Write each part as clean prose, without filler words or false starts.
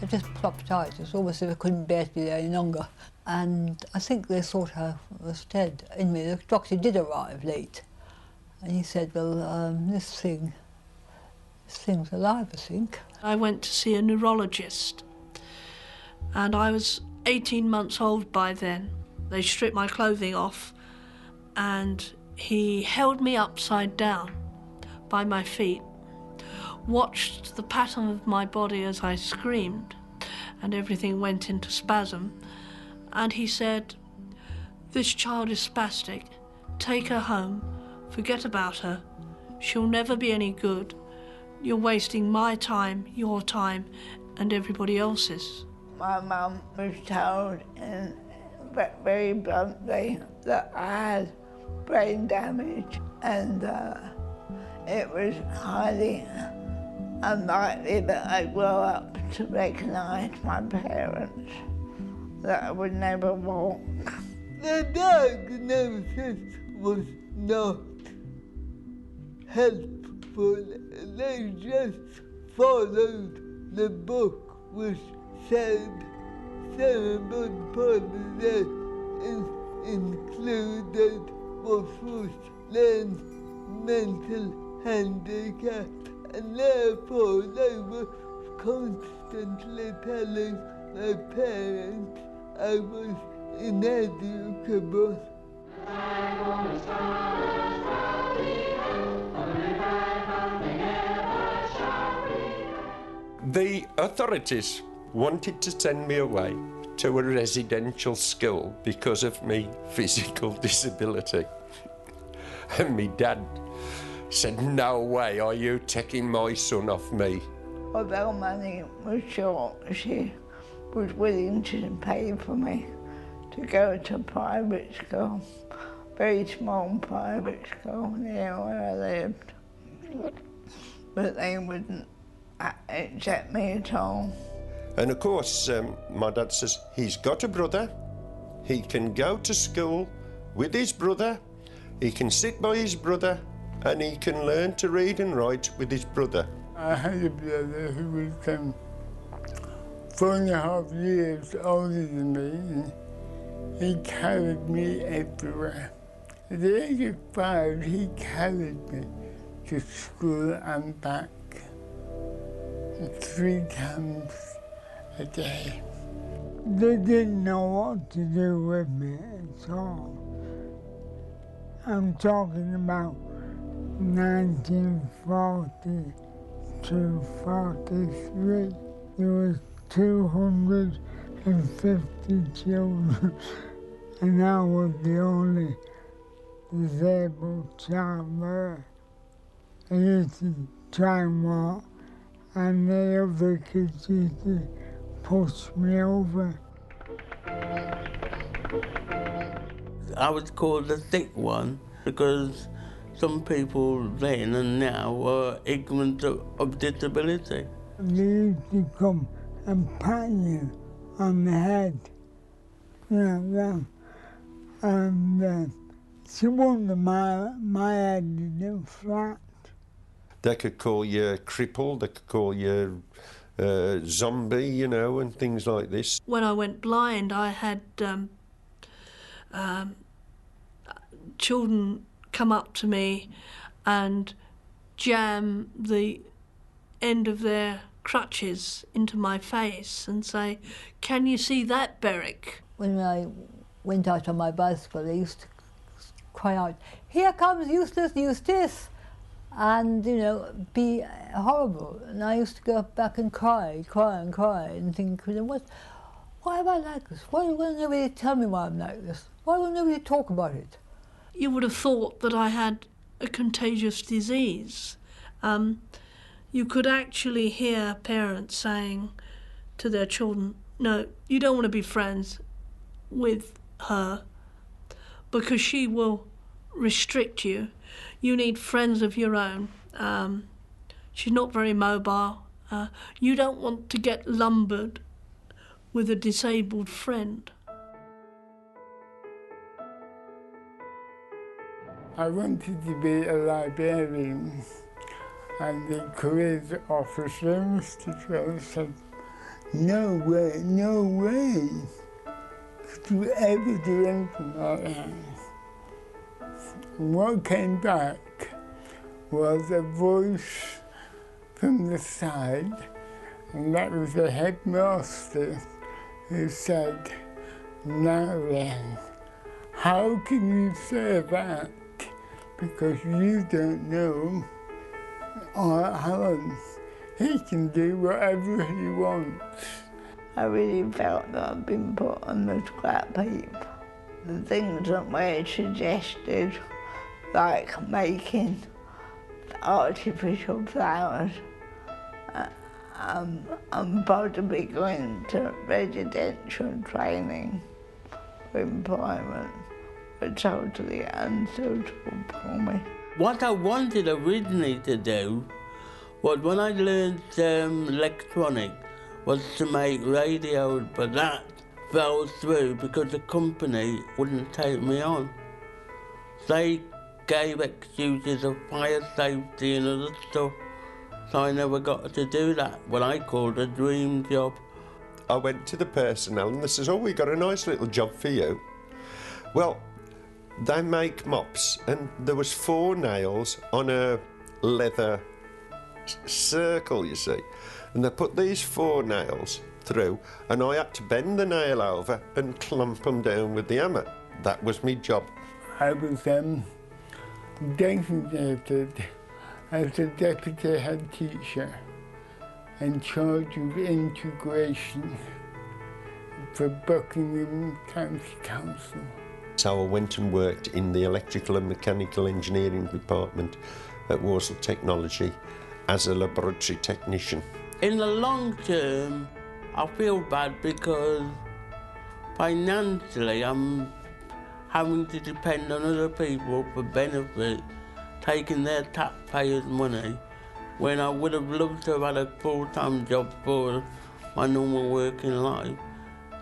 just plopped out. It's almost as if I couldn't bear to be there any longer. And I think they thought I was dead. Anyway, the doctor did arrive late. And he said, well, this thing's alive, I think. I went to see a neurologist, and I was 18 months old by then. They stripped my clothing off, and he held me upside down by my feet, watched the pattern of my body as I screamed, and everything went into spasm. And he said, "This child is spastic. Take her home. Forget about her. She'll never be any good. You're wasting my time, your time, and everybody else's." My mum was told very bluntly that I had brain damage, and it was highly unlikely that I'd grow up to recognise my parents, that I would never walk. The diagnosis was not helpful. They just followed the book, which said cerebral palsy is included, which was then mental handicap, and therefore they were constantly telling my parents I was ineducable. The authorities wanted to send me away to a residential school because of my physical disability. And my dad said, "No way are you taking my son off me." Although money was short, she was willing to pay for me to go to private school, very small private school near where I lived. But they wouldn't accept me at all. And of course, my dad says he's got a brother, he can go to school with his brother, he can sit by his brother, and he can learn to read and write with his brother. I had a brother who was 4.5 years older than me, and he carried me everywhere. At the age of 5, he carried me to school and back 3 times a day. They didn't know what to do with me at all. I'm talking about 1940 to 43. There was 250 children, and I was the only disabled child there. I used to try and walk, and the other kids used to push me over. I was called the thick one because some people then and now were ignorant of disability. They used to come and pat you on the head, and she wondered my head didn't flat. They could call you crippled, they could call you zombie, and things like this. When I went blind, I had children come up to me and jam the end of their crutches into my face and say, "Can you see that, Berwick?" When I went out on my bicycle, they used to cry out, "Here comes useless Eustace!" and, be horrible. And I used to go back and cry, and think, why am I like this? Why will nobody tell me why I'm like this? Why will nobody talk about it? You would have thought that I had a contagious disease. You could actually hear parents saying to their children, "No, you don't want to be friends with her because she will restrict you. You need friends of your own. She's not very mobile. You don't want to get lumbered with a disabled friend." I wanted to be a librarian, and the careers officer, Mr. Jones, said, no way could you ever do anything like that. And what came back was a voice from the side, and that was the headmaster, who said, "Now then, how can you say that? Because you don't know Alan. He can do whatever he wants." I really felt that I'd been put on the scrap heap. The things that were suggested, like making artificial flowers, and possibly going to residential training for employment, were totally unsuitable for me. What I wanted originally to do was, when I learned electronics, was to make radios, but that fell through because the company wouldn't take me on. They gave excuses of fire safety and other stuff, so I never got to do that, what I called a dream job. I went to the personnel and they says, "Oh, we got a nice little job for you." Well, they make mops and there was 4 nails on a leather circle, you see. And they put these 4 nails through and I had to bend the nail over and clamp them down with the hammer. That was my job. I was designated as the deputy head teacher in charge of integration for Buckingham County Council. So I went and worked in the electrical and mechanical engineering department at Walsall Technology as a laboratory technician. In the long term, I feel bad because financially I'm having to depend on other people for benefit, taking their taxpayers' money, when I would have loved to have had a full-time job for my normal working life,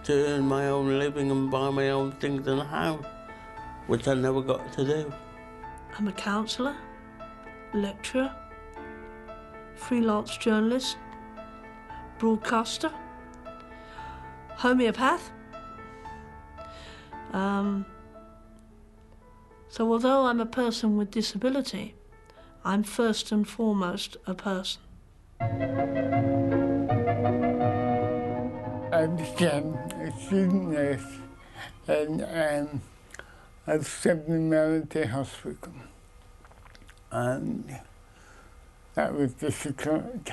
to earn my own living and buy my own things in a house, which I never got to do. I'm a counsellor, lecturer, freelance journalist, broadcaster, homeopath. So although I'm a person with disability, I'm first and foremost a person. I became a student nurse in a sub-community hospital, and that was difficult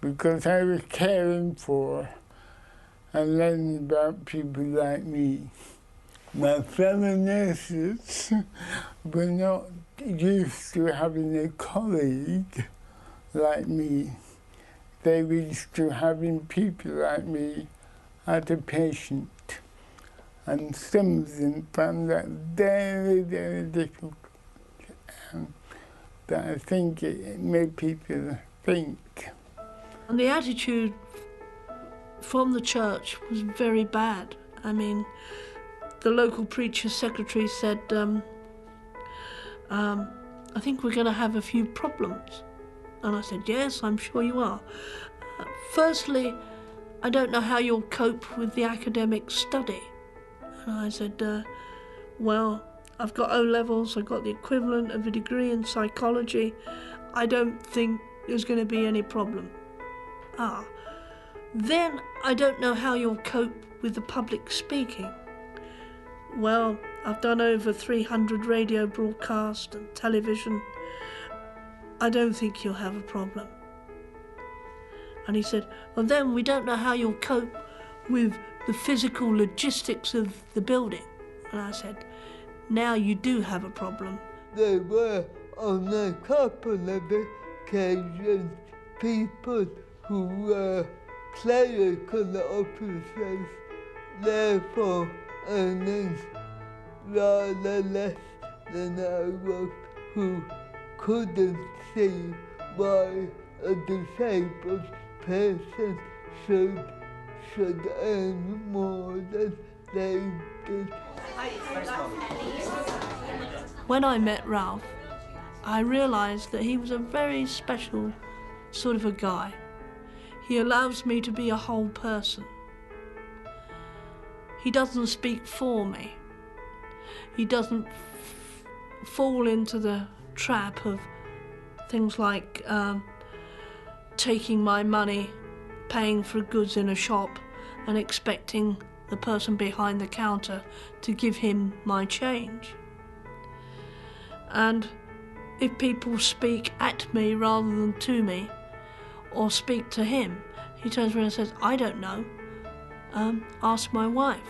because I was caring for and learning about people like me. My fellow nurses were not used to having a colleague like me. They were used to having people like me as a patient. And some of them found that very, very difficult. But I think it made people think. And the attitude from the church was very bad. I mean, the local preacher's secretary said, I think we're going to have a few problems. And I said, yes, I'm sure you are. Firstly, I don't know how you'll cope with the academic study. And I said, well, I've got O-levels, I've got the equivalent of a degree in psychology. I don't think there's going to be any problem. Then I don't know how you'll cope with the public speaking. Well, I've done over 300 radio broadcasts and television. I don't think you'll have a problem. And he said, well, then we don't know how you'll cope with the physical logistics of the building. And I said, now you do have a problem. There were, on a couple of occasions, people who were clerical officers, therefore earning rather less than I was, who couldn't see why a disabled person should earn more than they did. When I met Ralph, I realised that he was a very special sort of a guy. He allows me to be a whole person. He doesn't speak for me. He doesn't fall into the trap of things like taking my money, paying for goods in a shop and expecting the person behind the counter to give him my change. And if people speak at me rather than to me, or speak to him, he turns around and says, I don't know, ask my wife.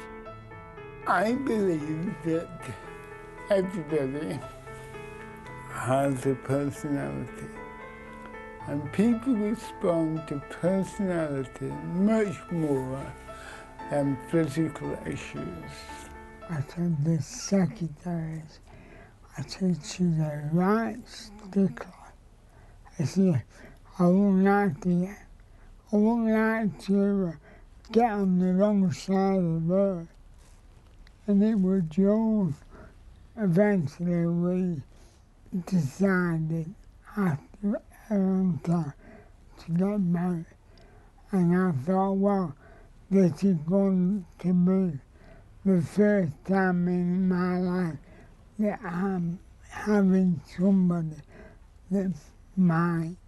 I believe that everybody has a personality, and people respond to personality much more than physical issues. I told the secretaries, I said, she's a right stickler. I said, I wouldn't like to get on the wrong side of the road. And it was yours. Eventually we decided after a long time to get married. And I thought, well, this is going to be the first time in my life that I'm having somebody that's mine.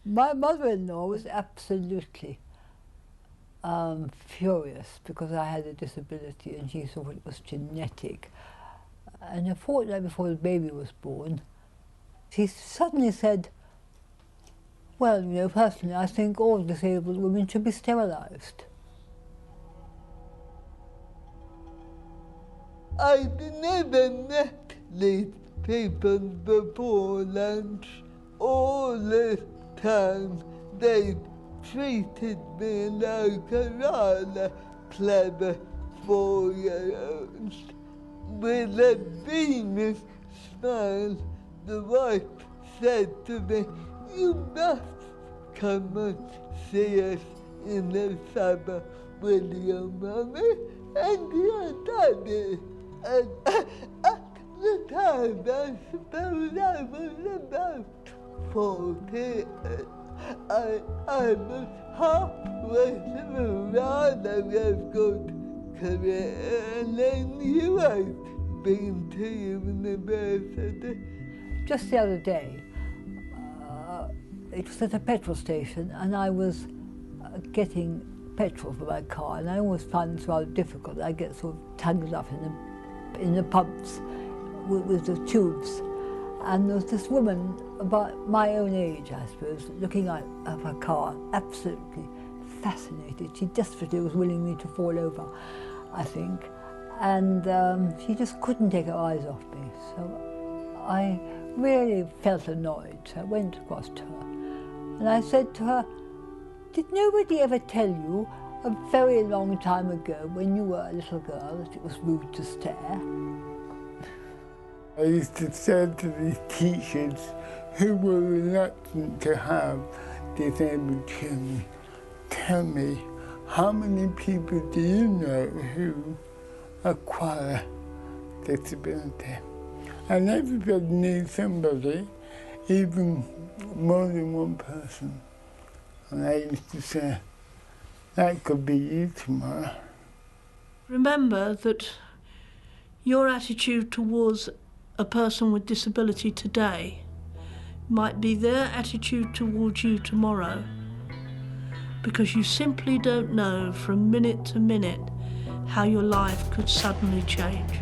My mother-in-law was absolutely furious because I had a disability, and she thought it was genetic. And a fortnight before the baby was born, she suddenly said, well, you know, personally, I think all disabled women should be sterilised. I'd never met these people before lunch. All the time they treated me like a rather clever 4-year-old. With a beaming smile, the wife said to me, you must come and see us in the summer with your mummy and your daddy. And at the time, I suppose I was about 40. I was halfway through rather a good career, and I knew I'd been to university. Just the other day, it was at a petrol station, and I was getting petrol for my car, and I always find this rather difficult. I get sort of tangled up in the pumps with the tubes. And there was this woman about my own age, I suppose, looking out of her car, absolutely fascinated. She desperately was willing me to fall over, I think. And she just couldn't take her eyes off me. So I really felt annoyed. So I went across to her. And I said to her, did nobody ever tell you a very long time ago when you were a little girl that it was rude to stare? I used to say to the teachers who were reluctant to have disabled children, tell me, how many people do you know who acquire disability? And everybody needs somebody, even more than one person. And I used to say, that could be you tomorrow. Remember that your attitude towards a person with disability today might be their attitude towards you tomorrow, because you simply don't know from minute to minute how your life could suddenly change.